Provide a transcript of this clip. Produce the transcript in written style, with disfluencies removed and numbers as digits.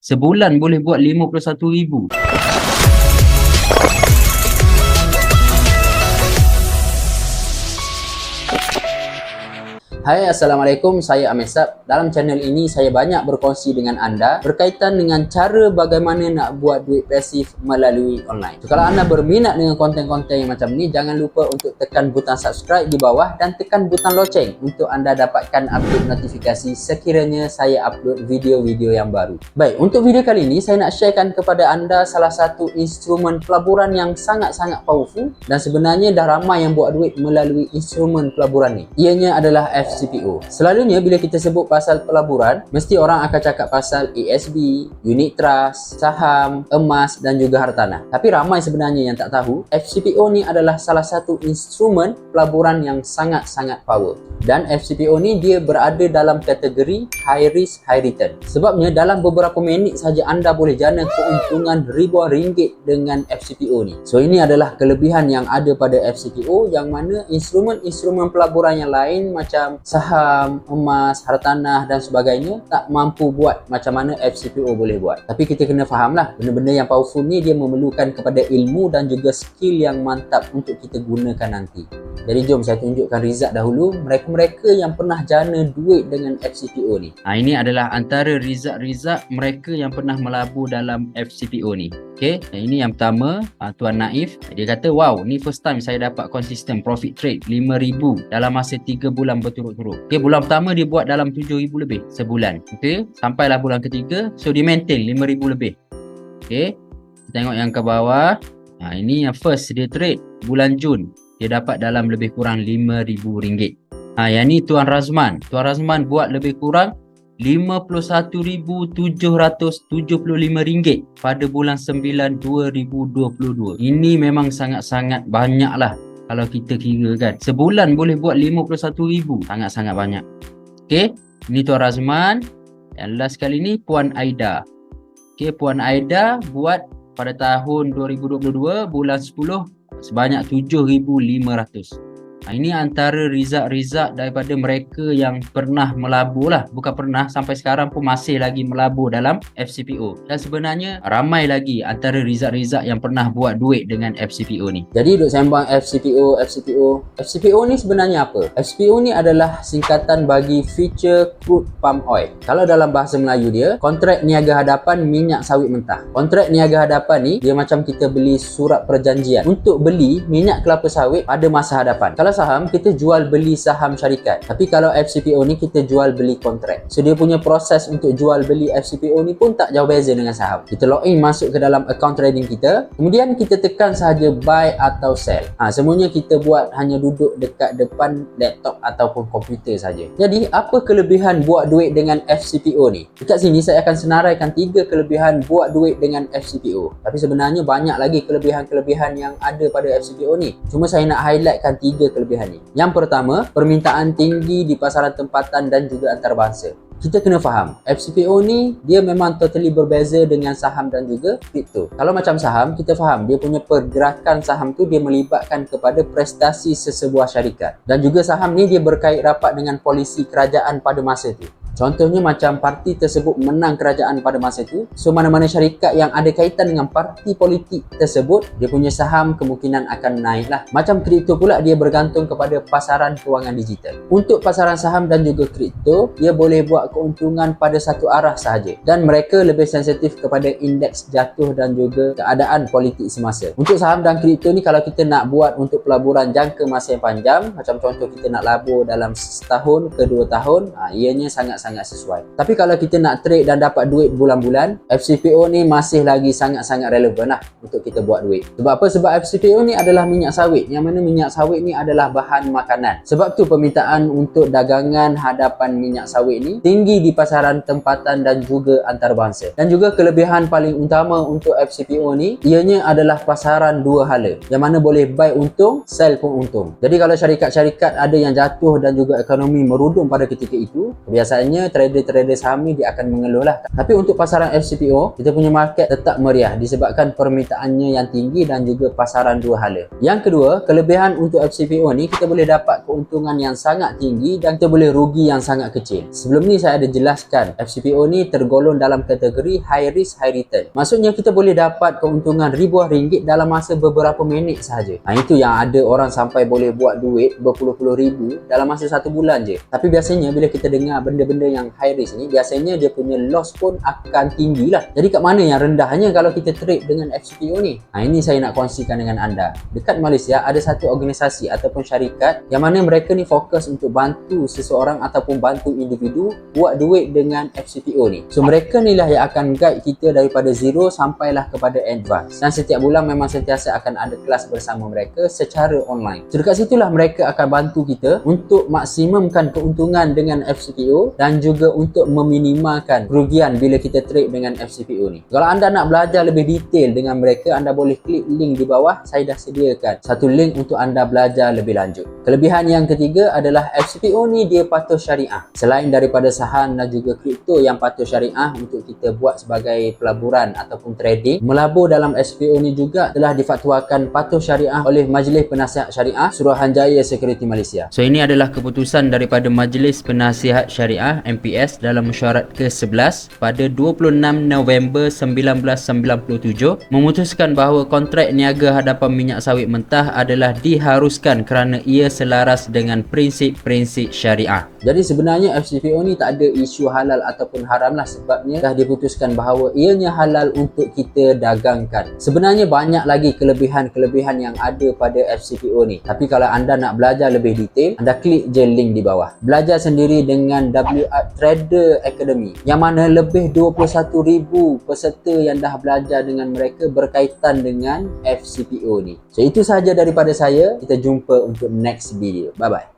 Sebulan boleh buat 51,000. Hai, Assalamualaikum, saya Amesap. Dalam channel ini saya banyak berkongsi dengan anda berkaitan dengan cara bagaimana nak buat duit pasif melalui online. So, kalau anda berminat dengan konten-konten yang macam ni, jangan lupa untuk tekan butang subscribe di bawah dan tekan butang loceng untuk anda dapatkan update notifikasi sekiranya saya upload video-video yang baru. Baik, untuk video kali ini saya nak sharekan kepada anda salah satu instrumen pelaburan yang sangat-sangat powerful dan sebenarnya dah ramai yang buat duit melalui instrumen pelaburan ni. Ianya adalah FCPO. Selalunya bila kita sebut pasal pelaburan, mesti orang akan cakap pasal ASB, unit trust, saham, emas dan juga hartanah. Tapi ramai sebenarnya yang tak tahu, FCPO ni adalah salah satu instrumen pelaburan yang sangat-sangat power. Dan FCPO ni dia berada dalam kategori high risk, high return. Sebabnya dalam beberapa minit saja anda boleh jana keuntungan ribuan ringgit dengan FCPO ni. So ini adalah kelebihan yang ada pada FCPO, yang mana instrumen-instrumen pelaburan yang lain macam saham, emas, hartanah dan sebagainya tak mampu buat macam mana FCPO boleh buat. Tapi kita kena faham lah, benda-benda yang powerful ni dia memerlukan kepada ilmu dan juga skill yang mantap untuk kita gunakan nanti. Jadi jom saya tunjukkan result dahulu mereka-mereka yang pernah jana duit dengan FCPO ni. Ini adalah antara result-result mereka yang pernah melabur dalam FCPO ni. Okay, ini yang pertama, Tuan Naif. Dia kata, wow, ni first time saya dapat konsisten profit trade 5,000 dalam masa 3 bulan berturut-turut. Okay, bulan pertama dia buat dalam 7,000 lebih sebulan. Okay, sampailah bulan ketiga, so dia maintain 5,000 lebih. Okay, kita tengok yang ke bawah. Ini yang first dia trade bulan Jun. Dia dapat dalam lebih kurang RM5,000. Yang ni Tuan Razman. Tuan Razman buat lebih kurang RM51,775 pada bulan 9 2022. Ini memang sangat-sangat banyak lah kalau kita kira kan. Sebulan boleh buat 51,000. Sangat-sangat banyak. Okay, ini Tuan Razman. Yang last kali ni Puan Aida. Okay, Puan Aida buat pada tahun 2022 bulan 10 sebanyak 7,500. Ini antara result-result daripada mereka yang pernah melabur lah. Bukan pernah, sampai sekarang pun masih lagi melabur dalam FCPO. Dan sebenarnya ramai lagi antara result-result yang pernah buat duit dengan FCPO ni. Jadi duk sembang FCPO. FCPO ni sebenarnya apa? FCPO ni adalah singkatan bagi Future Crude Palm Oil. Kalau dalam bahasa Melayu dia, kontrak niaga hadapan minyak sawit mentah. Kontrak niaga hadapan ni dia macam kita beli surat perjanjian untuk beli minyak kelapa sawit pada masa hadapan. Kalau saham, kita jual beli saham syarikat. Tapi kalau FCPO ni kita jual beli kontrak. So dia punya proses untuk jual beli FCPO ni pun tak jauh beza dengan saham. Kita login masuk ke dalam account trading kita, kemudian kita tekan sahaja buy atau sell. Semuanya kita buat hanya duduk dekat depan laptop ataupun komputer saja. Jadi apa kelebihan buat duit dengan FCPO ni? Dekat sini saya akan senaraikan 3 kelebihan buat duit dengan FCPO. Tapi sebenarnya banyak lagi kelebihan-kelebihan yang ada pada FCPO ni. Cuma saya nak highlightkan 3 kelebihan ni. Yang pertama, permintaan tinggi di pasaran tempatan dan juga antarabangsa. Kita kena faham, FCPO ni dia memang totally berbeza dengan saham dan juga kripto. Kalau macam saham, kita faham dia punya pergerakan saham tu dia melibatkan kepada prestasi sesebuah syarikat. Dan juga saham ni dia berkait rapat dengan polisi kerajaan pada masa tu. Contohnya macam parti tersebut menang kerajaan pada masa itu, so mana-mana syarikat yang ada kaitan dengan parti politik tersebut, dia punya saham kemungkinan akan naik lah. Macam kripto pula, dia bergantung kepada pasaran kewangan digital. Untuk pasaran saham dan juga kripto, dia boleh buat keuntungan pada satu arah sahaja. Dan mereka lebih sensitif kepada indeks jatuh dan juga keadaan politik semasa. Untuk saham dan kripto ni, kalau kita nak buat untuk pelaburan jangka masa yang panjang, macam contoh kita nak labur dalam setahun ke 2 tahun, ianya sangat-sangat sesuai. Tapi kalau kita nak trade dan dapat duit bulan-bulan, FCPO ni masih lagi sangat-sangat relevan lah untuk kita buat duit. Sebab apa? Sebab FCPO ni adalah minyak sawit, yang mana minyak sawit ni adalah bahan makanan. Sebab tu permintaan untuk dagangan hadapan minyak sawit ni tinggi di pasaran tempatan dan juga antarabangsa. Dan juga kelebihan paling utama untuk FCPO ni, ianya adalah pasaran dua hala, yang mana boleh buy untung, sell pun untung. Jadi kalau syarikat-syarikat ada yang jatuh dan juga ekonomi merudum pada ketika itu, biasanya biasanya trader-trader saham ni dia akan mengeluh lah. Tapi untuk pasaran FCPO, kita punya market tetap meriah disebabkan permintaannya yang tinggi dan juga pasaran dua hala. Yang kedua, kelebihan untuk FCPO ni kita boleh dapat keuntungan yang sangat tinggi dan kita boleh rugi yang sangat kecil. Sebelum ni saya ada jelaskan FCPO ni tergolong dalam kategori high risk high return. Maksudnya kita boleh dapat keuntungan ribuan ringgit dalam masa beberapa minit sahaja. Itu yang ada orang sampai boleh buat duit berpuluh-puluh ribu dalam masa 1 bulan je. Tapi biasanya bila kita dengar benda-benda yang high risk ni, biasanya dia punya loss pun akan tinggi lah. Jadi kat mana yang rendahnya kalau kita trade dengan FCPO ni? Ini saya nak kongsikan dengan anda. Dekat Malaysia ada satu organisasi ataupun syarikat yang mana mereka ni fokus untuk bantu seseorang ataupun bantu individu buat duit dengan FCPO ni. So mereka ni lah yang akan guide kita daripada zero sampailah kepada advance. Dan setiap bulan memang sentiasa akan ada kelas bersama mereka secara online. So dekat situlah mereka akan bantu kita untuk maksimumkan keuntungan dengan FCPO dan juga untuk meminimalkan kerugian bila kita trade dengan FCPO ni. Kalau anda nak belajar lebih detail dengan mereka, anda boleh klik link di bawah. Saya dah sediakan satu link untuk anda belajar lebih lanjut. Kelebihan yang ketiga adalah FCPO ni dia patuh syariah. Selain daripada saham dan juga kripto yang patuh syariah untuk kita buat sebagai pelaburan ataupun trading, melabur dalam FCPO ni juga telah difatwakan patuh syariah oleh Majlis Penasihat Syariah Suruhanjaya Security Malaysia. So ini adalah keputusan daripada Majlis Penasihat Syariah MPS dalam mesyuarat ke-11 pada 26 November 1997 memutuskan bahawa kontrak niaga hadapan minyak sawit mentah adalah diharuskan kerana ia selaras dengan prinsip-prinsip syariah. Jadi sebenarnya FCPO ni tak ada isu halal ataupun haram lah, sebabnya dah diputuskan bahawa ianya halal untuk kita dagangkan. Sebenarnya banyak lagi kelebihan-kelebihan yang ada pada FCPO ni. Tapi kalau anda nak belajar lebih detail, anda klik je link di bawah. Belajar sendiri dengan WR Trader Academy yang mana lebih 21,000 peserta yang dah belajar dengan mereka berkaitan dengan FCPO ni. So itu sahaja daripada saya. Kita jumpa untuk next video. Bye bye.